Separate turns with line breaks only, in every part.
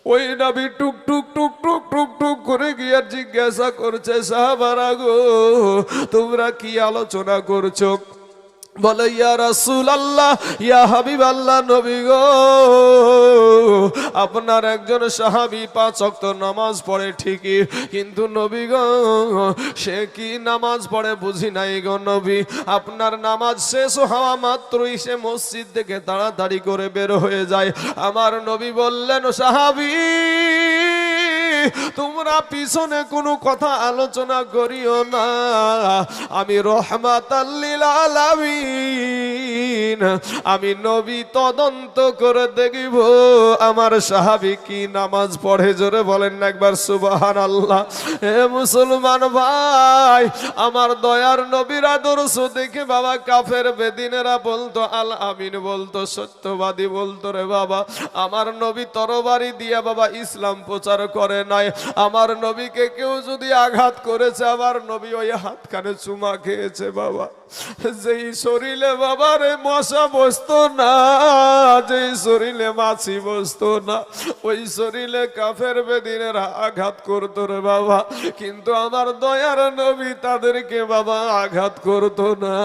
ওই নবী টুক টুক টুক টুক টুক টুক করে গিয়ে জিজ্ঞাসা করছে, সাহাবারা গো, তোমরা কি আলোচনা করছো? বলে, ইয়া রাসূলুল্লাহ, ইয়া হাবিবাল্লাহ, নবী গো, আপনার একজন সাহাবী 5 ওয়াক্ত নামাজ পড়ে ঠিকই, কিন্তু নবী গো, সে কি নামাজ পড়ে বুঝি নাই গো নবী। আপনার নামাজ শেষ হওয়া মাত্রই সে মসজিদ থেকে তাড়াতাড়ি করে বের হয়ে যায়। আমার নবী বললেন, সাহাবী, তোমরা পিছনে কোনো কথা আলোচনা করিও না, আমি রহমাতাল লিল আলামিন, আমি নবী তদন্ত করে দেখব আমার সাহাবী কি নামাজ পড়ে। জোরে বলেন না একবার সুবহানাল্লাহ। হে মুসলমান ভাই, আমার দয়ার নবীর আদর্শ দেখে বাবা কাফের বেদিনেরা বলতো, আল আমিন বলতো, সত্যবাদী বলতো। রে বাবা, আমার নবী তরবারি দিয়া বাবা ইসলাম প্রচার করে নাই। আমার নবীকে কেউ যদি আঘাত করেছে, আমার নবী ওই হাতখানে চুমা খেয়েছে বাবা। যেই শরীরে বাবারে মশা বসতো না, যেই শরীরে মাছি বসতো না, ওই শরীরে কাফের বেদিনেরা আঘাত করতো রে বাবা, কিন্তু আমার দয়ার নবী তাদেরকে বাবা আঘাত করতো না।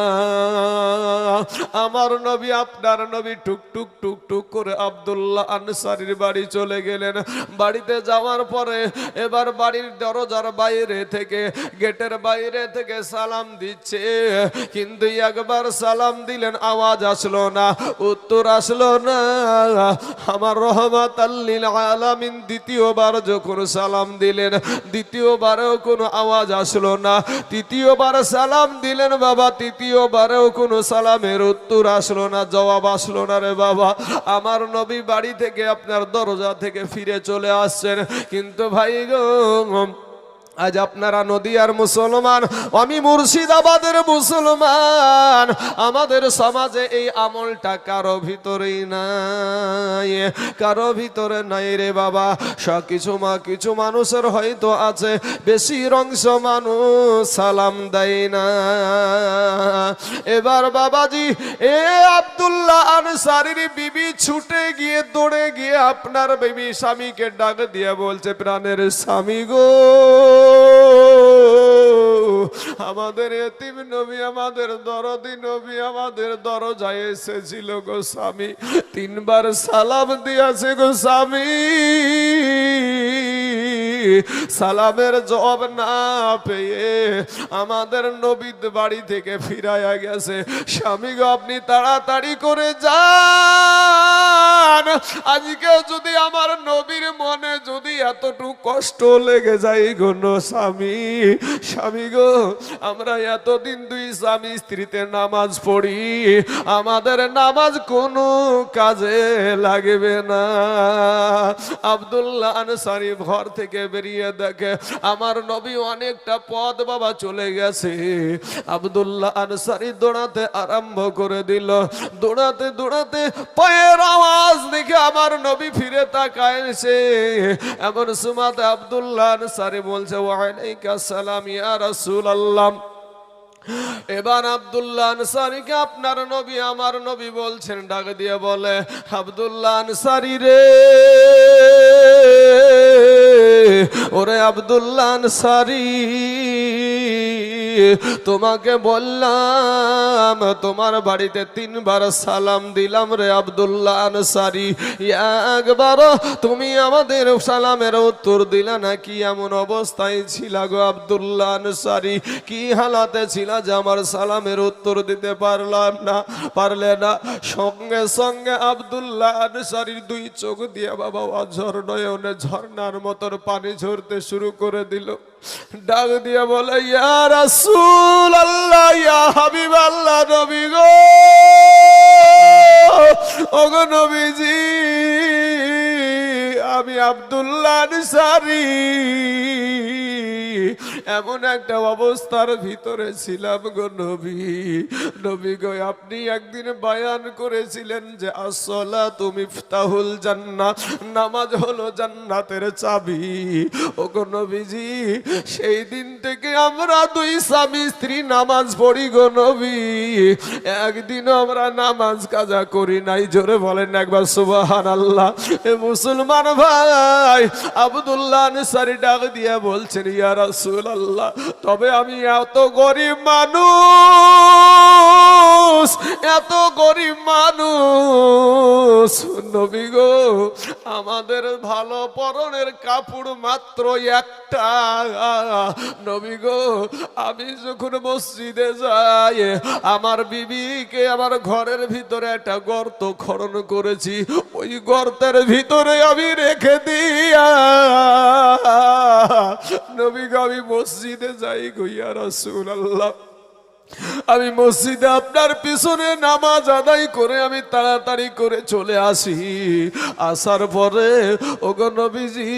আমার নবী, আপনার নবী টুক টুক টুক টুক করে আব্দুল্লাহ আনসারীর বাড়ি চলে গেলেন। বাড়িতে যাওয়ার পরে এবার বাড়ির দরজার বাইরে থেকে, গেটের বাইরে থেকে সালাম দিচ্ছে, কিন্তু একবার সালাম দিলেন, আওয়াজ আসলো না, উত্তর আসলো না। আমার রহমাতাল লিল আলামিন দ্বিতীয়বার যখন সালাম দিলেন, দ্বিতীয়বারেও কোনো আওয়াজ আসলো না। তৃতীয়বার সালাম দিলেন বাবা, তৃতীয়বারেও কোনো সালামের উত্তর আসলো না, জবাব আসলো না রে বাবা। আমার নবী বাড়ি থেকে আপনার দরজা থেকে ফিরে চলে আসছেন, কিন্তু ভাই গো, আজ আপনারা নদিয়ার মুসলমান, আমি মুর্শিদাবাদের মুসলমান, আমাদের সমাজে এই আমলটা কারো ভিতরেই নাই, কারো ভিতরে নাই রে বাবা। কিছু মানুষের হয়তো আছে, বেশির অংশ মানুষ সালাম দেয় না। এবার বাবাজি, এ আব্দুল্লাহ আনসারীর বিবি ছুটে গিয়ে, দৌড়ে গিয়ে আপনার বিবি স্বামীকে ডাক দিয়ে বলছে, প্রাণের স্বামী গো, আমাদের এতিম নবী, আমাদের দরদি নবী আমাদের দরজায় এসেছিল গো স্বামী, 3 বার সালাম দিয়েছে গো স্বামী, সালামের জবাব না পেয়ে আমাদের নবী বাড়ি থেকে ফিরাইয়া গেছে। স্বামী গো, আপনি তাড়াতাড়ি করে যান, আজকে যদি আমার নবীর মনে যদি এতটুকু কষ্ট লেগে যায় গো স্বামী, স্বামী গো, আমরা এতদিন 2 স্বামী স্ত্রীতে নামাজ পড়ি, আমাদের নামাজ কোনো কাজে লাগবে না। আব্দুল্লাহ আনসারী ঘর থেকে বেরিয়ে দেখে আমার নবী অনেকটা পথ বাবা চলে গেছে। আব্দুল্লাহ আনসারী দৌড়াতে আরম্ভ করে দিল, দৌড়াতে দৌড়াতে পায়ের আওয়াজ দেখে আমার নবী ফিরে তাকায়ছে। এমন সুমাতে আব্দুল্লাহ আনসারী বলছে, ওয়া আলাইকা সালাম ইয়া রাসূলুল্লাহ। এবার আব্দুল্লাহ আনসারীকে আপনার নবী, আমার নবী বলছেন, ডাক দিয়ে বলে, আব্দুল্লাহ আনসারী রে, ওরে আব্দুল্লাহ আনসারী, তোমাকে বললাম তোমার বাড়িতে 3 বার সালাম দিলাম রে আব্দুল্লাহ আনসারী, একবার তুমি আমাদের সালামের উত্তর দিলা না। কি এমন অবস্থায় ছিল গো আব্দুল্লাহ আনসারী, কি হালাতে ছিল যে আমার সালামের উত্তর দিতে পারলে না? সঙ্গে সঙ্গে আব্দুল্লাহ আনসারীর 2 চোখ দিয়ে বাবা অঝর নয়নে ঝর্ণার মতন পানি ঝরতে শুরু করে দিল। ডাক দিয়ে বলে, ইয়া রাসূলুল্লাহ, ইয়া হাবিবাল্লাহ, নবী গো, ওগো নবীজি, আমি আব্দুল্লাহ আনসারী, এমন একটা অবস্থার ভিতরে ছিলাম গো নবী। নবী গো আপনি একদিন বয়ান করেছিলেন যে আসসালাতু মিফতাহুল জান্নাহ, নামাজ হলো জান্নাতের চাবি। ও গো নবীজি, সেই দিন থেকে আমরা দুই স্বামী স্ত্রী নামাজ পড়ি গো নবী, একদিনও আমরা নামাজ কাজা করি নাই। জোরে বলেন একবার সুবহানাল্লাহ। এ মুসলমান ভাই, আব্দুল্লাহ আনসারী ডাক দিয়ে বলছেন, ইয়া রাসূলুল্লাহ, তবে আমি এত গরিব মানুষ, এত গরিব মানুষ নবী গো, আমাদের ভালো পরনের কাপড় মাত্র একটা। নবী গো, আমি যখন মসজিদে যাই, আমার বিবিকে আমার ঘরের ভিতরে একটা গর্ত খনন করেছি, ওই গর্তের ভিতরে আমি রেখে দিয়া নবী গো আমি মসজিদে যাই গো ইয়া রাসূলুল্লাহ। আমি মসজিদে আপনার পিছনে নামাজ আদায় করে আমি তাড়াতাড়ি করে চলে আসি। আসার পরে ওগো নবীজি,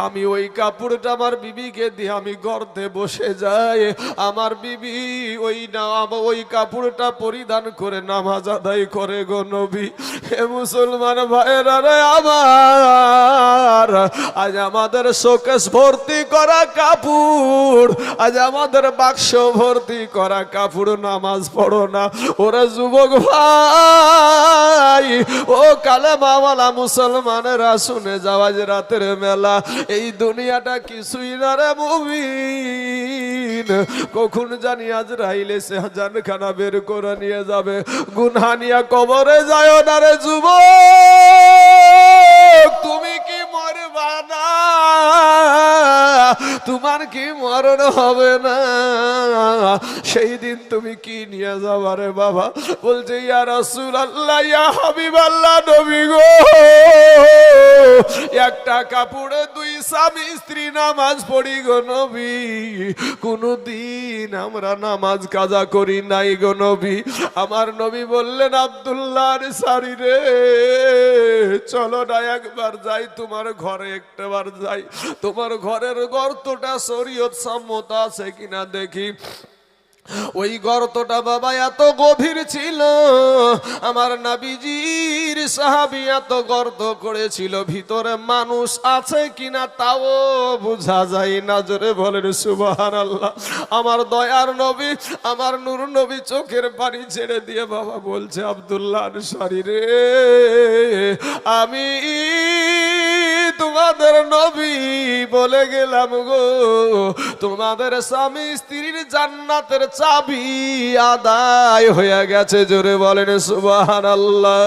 আমি ওই কাপড়টা আমার বিবিকে দিয়ে আমি গর্তে বসে যাই। আমার বিবি ওই কাপড়টা পরিধান করে নামাজ আদায় করে গো নবী। হে মুসলমান ভাইরা রে আমার, আজ আমাদের শোকেস ভর্তি করা কাপড়, আজ আমাদের বাক্স ভর্তি করা কাপড়, নামাজ পড়ো না। ওরা যুবক ভাই, ও কালেমাওয়ালা মুসলমানেরা শুনে যাওয়া যে রাতের মেলা, এই দুনিয়াটা কিছুই না রে মুমিন। কখন জানি আজরাইল এসে জানখানা বের করে নিয়ে যাবে। গুনাহ নিয়া কবরে যায় না রে যুবক, তুমি কি মরবা না? তোমার কি মরণ হবে না? সেই দিন তুমি কি নিয়ে যাবা রে বাবা? বলছে ইয়া রাসূলুল্লাহ, ইয়া হাবিবাল্লাহ, নবী গো, একটা কাপড়ে দুই স্বামী স্ত্রী নামাজ পড়ি গো নবী, কোনদিন আমরা নামাজ কাজা করি নাই গো নবী। আমার নবী বললেন, আব্দুল্লাহ আনসারী রে, চলো না একবার যাই তোমার ঘরে, একটাবার যাই, তোমার ঘরের গর্তটা শরীয়ত সম্মত আছে কিনা দেখি। ওই গর্তটা বাবা এত গভীর ছিল, আমার নবীজির সাহাবী এত গর্ত করেছিল, ভিতরে মানুষ আছে কিনা তাও বোঝা যায় না। জোরে বলেন সুবহানাল্লাহ। আমার দয়ার নবী, আমার নূর নবী চোখের পানি ছেড়ে দিয়ে বাবা বলছে, আব্দুল্লাহ আনসারী রে, আমি তোমাদের নবী বলে গেলাম গো, তোমাদের স্বামী স্ত্রীর জান্নাতের চাবি আদায় হয়ে গেছে। জোরে বলেন সুবহানাল্লাহ।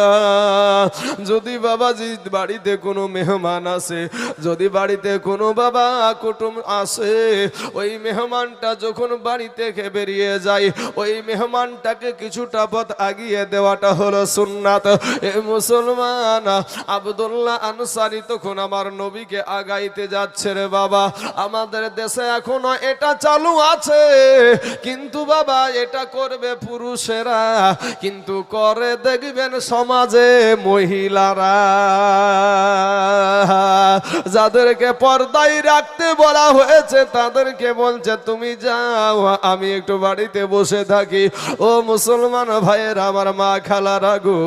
যদি বাবাজি বাড়িতে কোনো মেহমান আসে, যদি বাড়িতে কোনো বাবা কুটুম আসে, ওই মেহমানটা যখন বাড়ি থেকে বেরিয়ে যায়, ওই মেহমানটাকে কিছুটা পথ আগিয়ে দেওয়াটা হলো সুন্নাত। এ মুসলমান, আব্দুল্লাহ আনসারী তখন আমার নবীকে আগাইতে যাচ্ছে রে বাবা। আমাদের দেশে এখনো এটা চালু আছে, কিন্তু বাবা এটা করবে পুরুষেরা, কিন্তু করে দেখবেন সমাজে মহিলারা। যাদেরকে পর্দায় রাখতে বলা হয়েছে তাদেরকে বলছে তুমি যাও, আমি একটু বাড়িতে বসে থাকি। ও মুসলমান ভাইয়ের, আমার মা খালারা গো,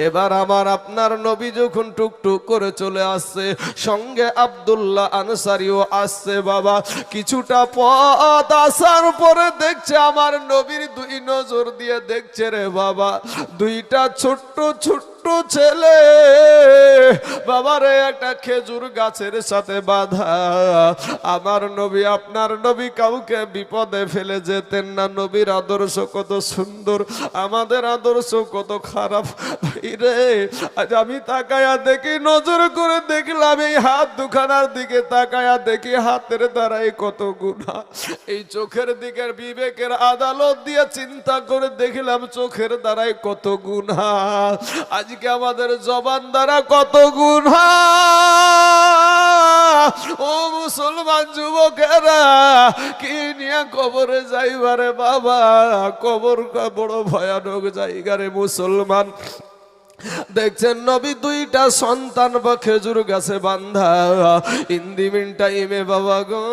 এবার আমার আপনার নবী যখন টুকটুক করে চলে আসছে, সঙ্গে আব্দুল্লাহ আনসারীও আসছে বাবা। কিছুটা পথ আসার পরে দেখছে আমার নবীর দুই নজর দিয়ে দেখছে রে বাবা, দুইটা ছোট্ট ছোট্ট ছেলে বাবারে একটা খেজুর গাছের সাথে বাঁধা। আমার নবী, আপনার নবী কাউকে বিপদে ফেলে যেতেন না। নবীর আদর্শ কত সুন্দর, আমাদের আদর্শ কত খারাপ রে। আজ আমি তাকায়া দেখি, নজর করে দেখলাম এই হাত দুখানার দিকে তাকায়া দেখি, হাতের দ্বারাই কত গুনাহ। এই চোখের দিকে বিবেকের আদালত দিয়ে চিন্তা করে দেখলাম চোখের দ্বারাই কত গুনাহ। আজকে আমাদের জবান দ্বারা কত গুনাহ। ও মুসলমান যুবকেরা, কি নিয়ে কবরে যাইবারে বাবা? কবর বড় ভয়ানক জায়গা রে মুসলমান। দেখছেন নবী দুইটা সন্তান বা খেজুর গাছে বান্ধা। ইন্দিমিন টাইমে বাবা গো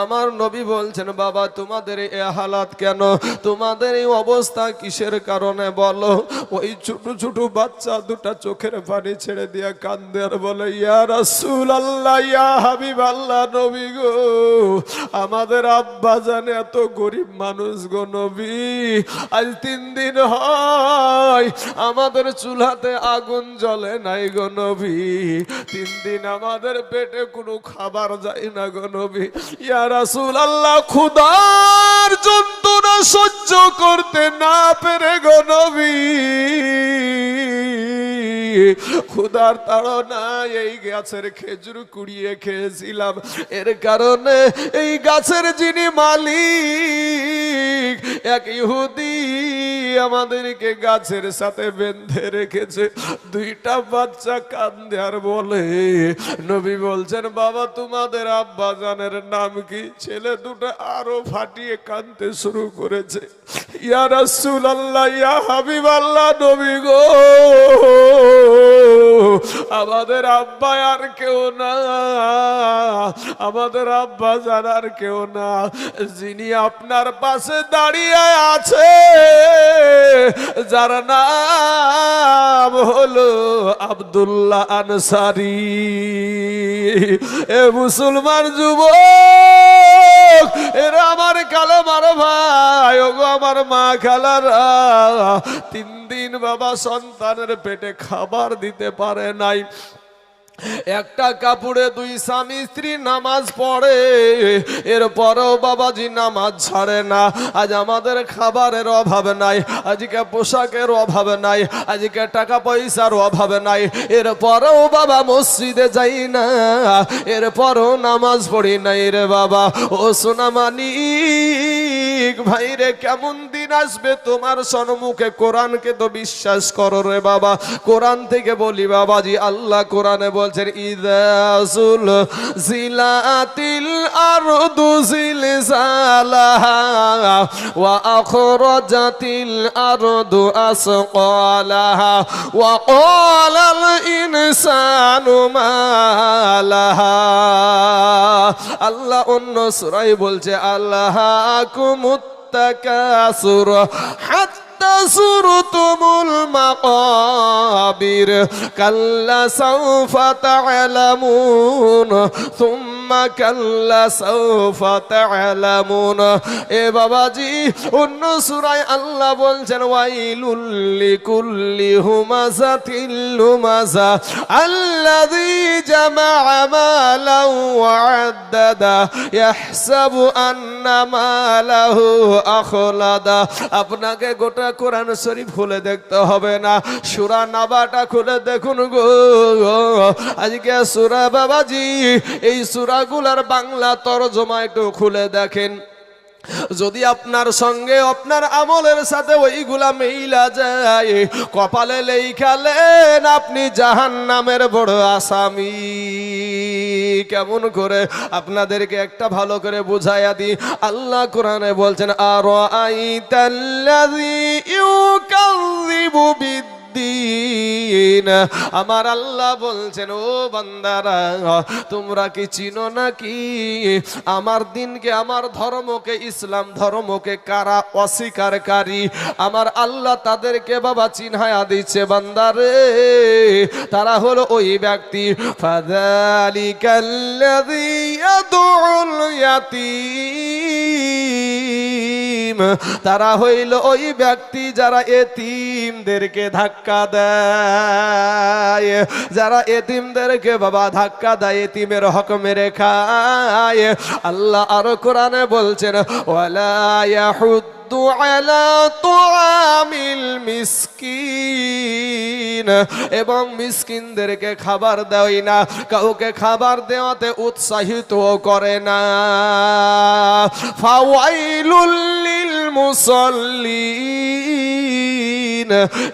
আমার নবী বলছেন, বাবা তোমাদের এই হালাত কেন, তোমাদের এই অবস্থা কিসের কারণে বলো। ওই ছোট ছোট বাচ্চা দুটা চোখের পানি ছেড়ে দিয়া কান্দে আর বলে, ইয়া রাসূলুল্লাহ, ইয়া হাবিবাল্লাহ, নবী গো আমাদের আব্বা জানে এত গরিব মানুষ গো নবী, আজ 3 দিন হয় আমাদের চুলাতে আগুন জ্বলে নাই গো নবী, 3 দিন আমাদের পেটে কোনো খাবার যায় না গো নবী। ইয়া রাসূলুল্লাহ, ক্ষুধার যন্ত্রণা সহ্য করতে না পেরে গো নবী, ক্ষুধার তাড়নায় এই গাছের খেজুর কুড়িয়ে খেয়েছিলাম, এর কারণে এই গাছের যিনি মালিক এক ইহুদি আমাদেরকে গাছের সাথে বেঁধে রেখেছে। দুইটা বাচ্চা কান্দে আর বলে, নবী বলছেন, বাবা তোমাদের আব্বা জানের নাম কি? ছেলে দুটো আরো ফাটিয়ে কাঁদতে শুরু করেছে। ইয়া রাসূলুল্লাহ, ইয়া হাবিবাল্লাহ, নবী গো আমাদের আব্বা আর কেউ না, আমাদের আব্বা জানার কেউ না, যিনি আপনার পাশে দাঁড়িয়ে আছে যার নাম হলো আব্দুল্লাহ আনসারী। এ মুসলমান যুবক, এরা আমার কালেমার ভাই, ওগো আমার মা খালারা, 3 দিন বাবা সন্তানের পেটে খাবার দিতে পারে নাই। একটা কাপড়ে 2 স্বামী স্ত্রী নামাজ পড়ে, এরপরও বাবাজি নামাজ ছাড়ে না। আজ আমাদের খাবারের অভাব নাই, আজকে পোশাকের অভাব নাই, আজকে টাকা পয়সার অভাব নাই, এরপরও বাবা মসজিদে যাই না, এরপরও নামাজ পড়ি নাই রে বাবা। ও সোনামানিক ভাই রে, কেমন দিন আসবে তোমার সম্মুখে? কোরআনকে তো বিশ্বাস করো রে বাবা। কোরআন থেকে বলি বাবাজি, আল্লাহ কোরআনে বলছেন, ইযা যুলজিলাতিল আরদু জিলজালাহা ওয়া আখরাজাতিল আরদু আসকালাহা ওয়া ক্বালাল ইনসানু মা লাহা। আল্লাহ অন্য সূরায় বলছে, আল্লাহাকুমুত তাকাসুর হাত্তা যুরতুমুল মাকাবির কাল্লা সাওফা তা'লামুন সুম্মা কাল্লা সাওফা তা'লামুন। এ বাবাজি, অন্য সূরায় আল্লাহ বলছেন, ওয়াইলুল লিকুল্লি হুমাযাতিল লুমাযা আল্লাযী জামা'a মালান ওয়া আদ্দাদা ইয়াহসাবু আন্না মালাহু আখলাদা। আপনাকে গোটা কোরআন শরীফ খুলে দেখতে হবে না, সূরা নাবাটা খুলে দেখুন গো। আজকে সূরা বাবাজি, এই সূরাগুলোর বাংলা তরজমা একটু খুলে দেখেন। যদি আপনার সঙ্গে আপনার আমলের সাথে ওইগুলা মিলা যায়, কপালে লেখালেন আপনি জাহান্নামের বড় আসামি। কেমন করে আপনাদেরকে একটা ভালো করে বুঝাইয়া দিই। আল্লাহ কোরআনে বলছেন, আরাআইতাল্লাযী ইউকাযযিবু বিদ্দীন। আমার আল্লাহ বলছেন, ও বান্দারা, তোমরা কি চিনো নাকি আমার দিনকে, আমার ধর্মকে, ইসলাম ধর্মকে কারা অস্বীকারী? আমার আল্লাহ তাদেরকে বাবা চিনহায়া দিচ্ছে বান্দারে, তারা হলো ওই ব্যক্তি, ফাযালিকাল্লাযী ইয়াদউল ইয়াতীম। তারা হইল ওই ব্যক্তি যারা এতিমদেরকে ধাক্কা দেয়, যারা এতিমদেরকে বাবা ধাক্কা দেয়, এতিমের হক মেরে খায়। আল্লাহ আরো কোরআনে বলছেন, ওয়ালা ইয়াহুদ্দু আলা তুআমিল মিসকিন। এবং মিসকিনদেরকে খাবার দেয় না, কাউকে খাবার দেওয়াতে উৎসাহিত করে না। ফাওয়াইলুল লিল মুসাল্লিন।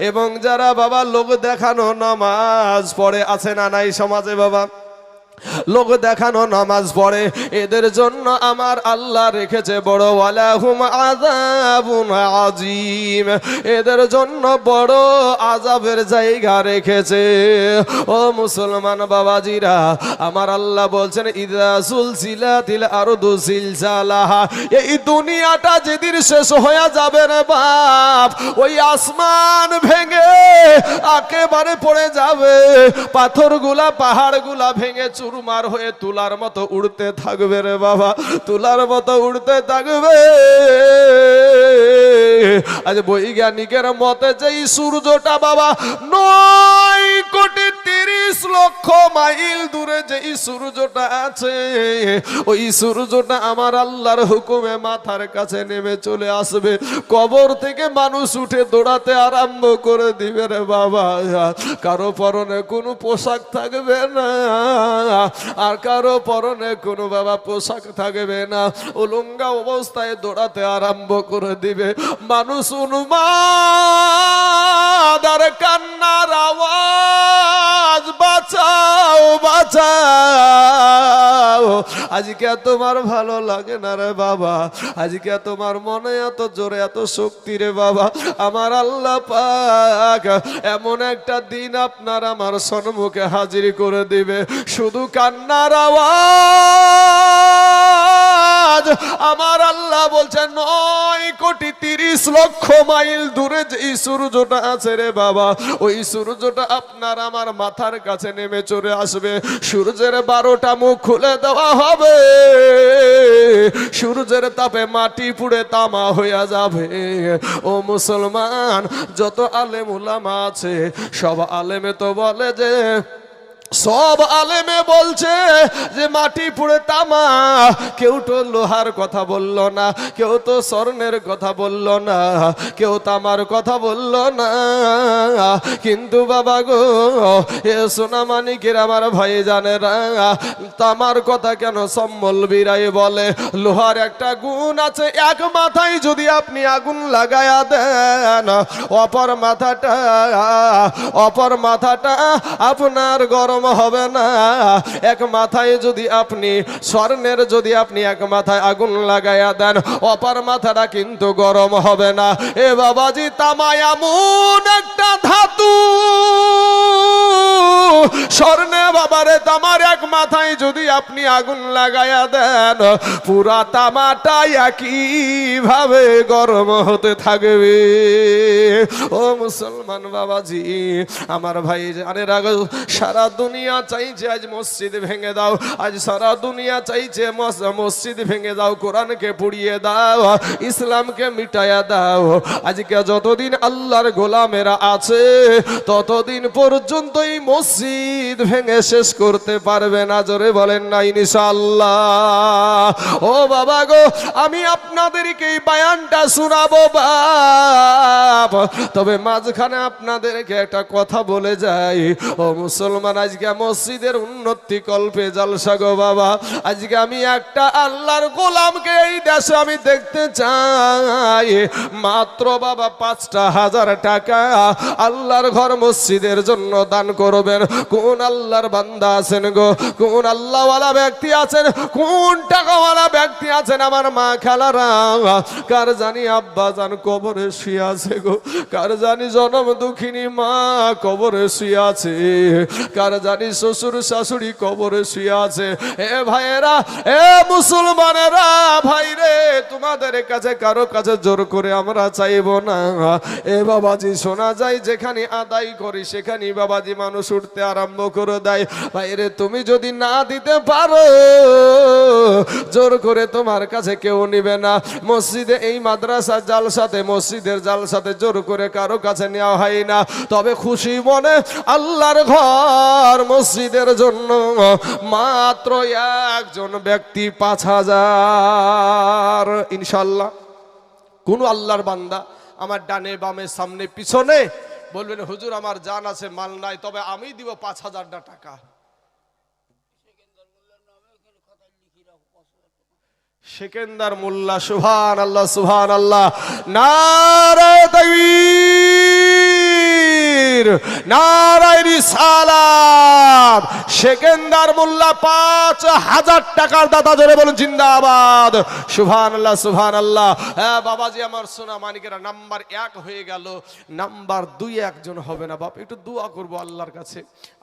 এবং যারা বাবা লোক দেখানো নামাজ পড়ে, আছে না নাই সমাজে বাবা? লোক দেখানো নামাজ পড়ে, এদের জন্য আমার আল্লাহ রেখেছে বড় ওয়ালাহুম আযাবুন আযীম, এদের জন্য বড় আযাবের জায়গা রেখেছে। ও মুসলমান বাবাজিরা, আমার আল্লাহ বলছেন ইযা সুলসিলাতিল আরদু সিলসালাহা, এই দুনিয়াটা যেদিন শেষ হয়ে যাবে রে বাপ, ওই আসমান ভেঙে একেবারে পড়ে যাবে, পাথরগুলা পাহাড়গুলা ভেঙে চুরমার হয়ে তুলার মতো উড়তে থাকবে রে বাবা, তুলার মতো উড়তে থাকবে। আজ বৈজ্ঞানিকের মতে যে সূর্যটা বাবা 9,30,00,000 মাইল দূরে যে সূর্যটা আছে, ওই সূর্যটা আমার আল্লাহর হুকুমে মাথার কাছে নেমে চলে আসবে। কবর থেকে মানুষ উঠে দৌড়াতে আরম্ভ করে দিবে রে বাবা। কারো পরনে কোনো পোশাক থাকবে না, আর কারো পরনে কোনো বাবা পোশাক থাকবে না, উলঙ্গা অবস্থায় দৌড়াতে আরম্ভ করে দিবে। মানুষ উন্মাদ আর কান্নার আওয়াজ, বাঁচাও বাঁচাও। আজকে তোমার ভালো লাগে না রে বাবা, আজকে তোমার মনে এত জোরে এত শক্তি রে বাবা। আমার আল্লাহ পাক এমন একটা দিন আপনার আমার সম্মুখে হাজির করে দিবে, শুধু কান্নার আওয়াজ। আমার আল্লাহ বলছেন 9,30,00,000 মাইল দূরে যে সূর্যটা আছে রে বাবা, ওই সূর্যটা আপনার আমার মাথার কাছে নেমে চলে আসবে। সূর্যের 12টা মুখ খুলে দেওয়া হবে, সূর্যের তাপে মাটি পুড়ে তামা হয়ে যাবে। ও মুসলমান, যত আলেম উলামা আছে সব আলেমে তো বলে যে, সব আলেমে বলছে যে মাটি পুড়ে তামা, কেউ তো লোহার কথা বলল না, কেউ তো স্বর্ণের কথা বলল না, কেউ তামার কথা বলল না। কিন্তু বাবা গো, এ সোনা মানিকের আমার ভাই জানেরা, তামার কথা কেন সম্মলবীরাই বলে? লোহার একটা গুণ আছে, এক মাথায় যদি আপনি আগুন লাগায়া দেন, অপর মাথাটা আপনার গরম হবে না। এক মাথায় যদি আপনি স্বর্ণের যদি আপনি এক মাথায় আগুন লাগায়া দেন, অপর মাথাটা কিন্তু গরম হবে না। এ বাবাজি, তামা এমন একটা ধাতু, স্বর্ণে বাবারে তামার এক মাথায় যদি আপনি আগুন লাগায়া দেন, পুরা তামাটা একই ভাবে গরম হতে থাকবে। ও মুসলমান বাবাজি, আমার ভাই জানেরা, সারা দুনিয়া চাইছে আজ মসজিদ ভেঙে দাও, আজ সারা দুনিয়া চাইছে মসজিদ ভেঙে দাও, কোরআনকে পুড়িয়ে দাও, ইসলামকে মিটাইয়া দাও। আজকে যতদিন আল্লাহর গোলামেরা আছে, ততদিন পর্যন্ত এই মসজিদ ভেঙে শেষ করতে পারবে না। জোরে বলেন না ইনশাআল্লাহ। ও বাবা গো, আমি আপনাদেরকে এই বয়ানটা শোনাবো বাপ, তবে মাঝখানে আপনাদেরকে একটা কথা বলে যাই। ও মুসলমান, আজকে মসজিদের উন্নতি কল্পে জলসা গো বাবা। আজকে আমি একটা আল্লাহর গোলামকে এই দেশে আমি দেখতে চাই, মাত্র বাবা 5,000 টাকা আল্লাহর ঘর মসজিদের জন্য দান করবেন। কোন আল্লাহর বান্দা আছেন গো, কোন আল্লাহওয়ালা ব্যক্তি আছেন, কোন টাকাওয়ালা ব্যক্তি আছেন আমার মা খালারা? কার জানি আব্বা জান কবরে শুয়ে আছে গো, কার জানি জনম দুঃখিনী মা কবরে শুয়ে আছে, কার জানি শ্বশুর শাশুড়ি কবরে শুয়ে আছে। এ ভাইয়েরা, এ মুসলমানেরা, ভাইরে, তোমাদের কাছে কারো কাছে জোর করে আমরা চাইব না। এ বাবাজি, শোনা যায় যেখানে আদায় করি সেখানে বাবাজি মানুষ উঠতে আরম্ভ করে দেয়। ভাইরে, তুমি যদি না দিতে পারো, জোর করে তোমার কাছে কেউ নিবে না। মসজিদে এই মাদ্রাসা জালসাতে, মসজিদের জালসাতে জোর করে কারো কাছে নেওয়া হয় না। তবে খুশি মনে আল্লাহর ঘর মসজিদের জন্য মাত্র একজন ব্যক্তি 5,000, ইনশাল্লাহ। কোন আল্লাহর বান্দা আমার ডানে বামে সামনে পিছনে বলবেন, হুজুর আমার জান আছে মাল নাই, তবে আমি দিব 5,000 টাকা। সেকেন্দার মোল্লা, সুবহানাল্লাহ সুবহানাল্লাহ, নারে তাকবীর। তাকবীর, নারায়ে রিসালাত। সেকেন্দার মোল্লা ৫,০০০ টাকার দাতা, জোরে বলুন জিন্দাবাদ, সুবহানাল্লাহ সুবহানাল্লাহ। হ্যাঁ বাবাজি আমার সোনা মানিকেরা, নাম্বার ১ হয়ে গেল, নাম্বার ২ একজন হবে না বাপ, একটু দোয়া করবো আল্লাহর কাছে।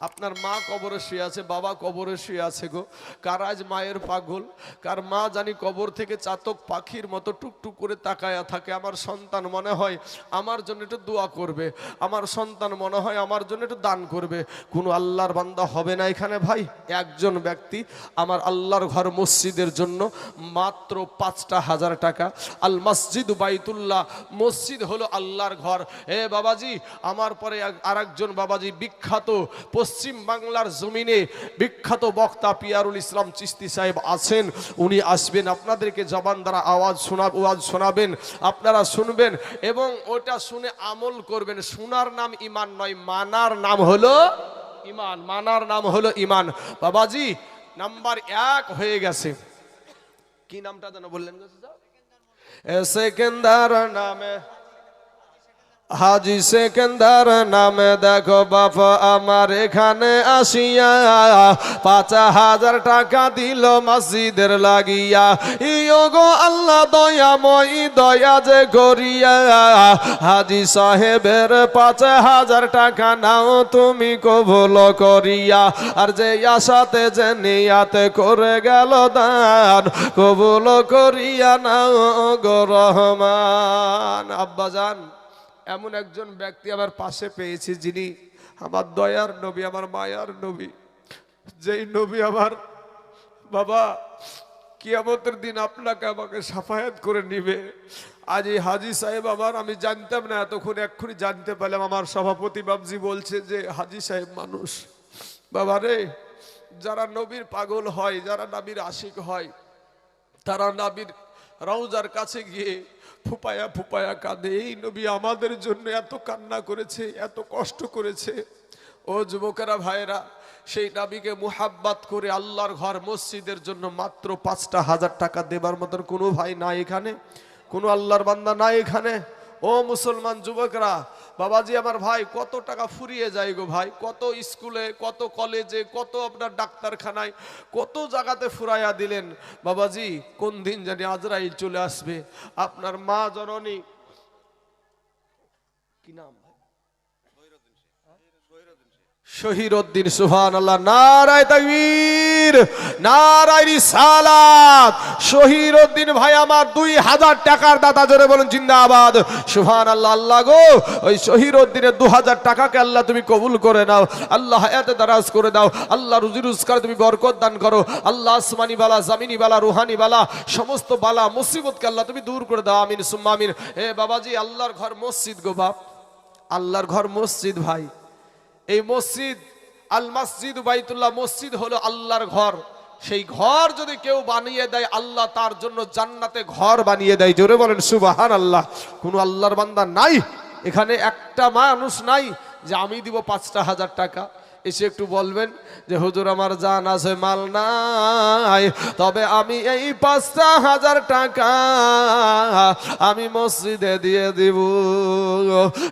আপনার মা কবরে শুয়ে আছে, বাবা কবরে শুয়ে আছে গো, কার আজ মায়ের পাগল, কার মা জানি কবর থেকে চাতক পাখির মতো টুকটুক করে তাকায়া থাকে। আমার সন্তান মনে হয় আমার জন্য একটু দোয়া করবে, আমার সন্তান মনে হয় আমার জন্য একটু দান করবে। কোনো আল্লাহর বান্দা হবে না এখানে ভাই? একজন ব্যক্তি আমার আল্লাহর ঘর মসজিদের জন্য মাত্র ৫,০০০ টাকা। আল মসজিদ বাইতুল্লাহ, মসজিদ হলো আল্লাহর ঘর। এ বাবাজি আমার পরে আরেকজন বাবাজি বিখ্যাত পশ্চিম বাংলার জমিনে বিখ্যাত বক্তা পিয়ারুল ইসলাম চিশতি সাহেব আছেন, উনি আসবেন, আপনাদেরকে জবান দ্বারা আওয়াজ শোনাবেন, আপনারা শুনবেন এবং ওটা শুনে আমল করবেন। শোনার নাম ঈমান নয়, মানার নাম হলো ঈমান, মানার নাম হলো ঈমান। বাবাজি নাম্বার ১ হয়ে গেছে, কি নামটা যেন বললেন? সেকেন্দার নামে, হাজি সেকেন্দার নামে দেখো বাবা আমার এখানে আসিয়া ৫,০০০ টাকা দিল মসজিদের লাগিয়া। ইয়োগো আল্লাহ দয়াময়, দয়া যে করিয়া হাজি সাহেবের ৫,০০০ টাকা নাও তুমি কবুল করিয়া। আর যে আশাতে যে নিয়াতে করে গেল দান, কবুল করিয়া নাও গো রহমান। আব্বাজান এমন একজন ব্যক্তি আমার পাশে পেয়েছি, যিনি আমার দয়ার নবী, আমার মায়ার নবী, যেই নবী আমার বাবা কিয়ামতের দিন আপনাকে আমাকে সাফায়াত করে নিবে। আজ এই হাজি সাহেব আমার, আমি জানতাম না এতক্ষণ, এক্ষুনি জানতে পারলাম। আমার সভাপতি বাবজি বলছে যে হাজি সাহেব মানুষ। বাবা রে, যারা নবীর পাগল হয়, যারা নবীর আশিক হয়, তারা নবীর রওজার কাছে গিয়ে ফুপায়া ফুপায়া কাঁদে। এই নবী আমাদের জন্য এত কান্না করেছে, এত কষ্ট করেছে। ও যুবকেরা ভাইরা, সেই নবীকে মুহাব্বত করে আল্লাহর ঘর মসজিদের জন্য মাত্র ৫,০০০ টাকা দেবার মতন কোনো ভাই নাই এখানে, কোনো আল্লাহর বান্দা নাই এখানে। ও মুসলমান যুবকরা, বাবাজি আমার ভাই, কত টাকা ফুরিয়ে যায় গো ভাই, কত স্কুলে, কত কলেজে, কত আপনার ডাক্তারখানায়, কত জায়গাতে ফুরাইয়া দিলেন। বাবাজি কোন দিন জানি আজরাইল চলে আসবে। আপনার মা জননী, কি নাম? শহীরউদ্দিন, সুবহানাল্লাহ, নারায়ে তাকবীর, নারায়ে রিসালাত। শহীরউদ্দিন ভাই আমার ২,০০০ টাকার দাতা, জোরে বলুন জিন্দাবাদ, সুবহানাল্লাহ। আল্লাহ গো, ওই শহীরউদ্দিনের ২,০০০ টাকাকে আল্লাহ তুমি কবুল করে নাও, আল্লাহ হায়াতে দারাজ করে দাও, আল্লাহ রুজি রোজগার তুমি বরকত দান করো, আল্লাহ আসমানি বালা, জামিনি বালা, রুহানি বালা, সমস্ত বালা মুসিবতকে আল্লাহ তুমি দূর করে দাও, আমিন সুম্মা আমিন। এ বাবাজি আল্লাহর ঘর মসজিদ গো বাপ, আল্লাহর ঘর মসজিদ ভাই। এই মসজিদ আল মসজিদ বাইতুল্লাহ, মসজিদ হলো আল্লাহর ঘর। সেই ঘর যদি কেউ বানিয়ে দেয়, আল্লাহ তার জন্য জান্নাতে ঘর বানিয়ে দেয়, জোরে বলেন সুবহানাল্লাহ। কোনো আল্লাহর বান্দা নাই এখানে, একটা মানুষ নাই যে আমি দিব ৫,০০০ টাকা। এসে একটু বলবেন যে হুজুর আমার জান আছে, মাল নাই, তবে আমি এই ৫,০০০ টাকা আমি মসজিদে দিয়ে দিব।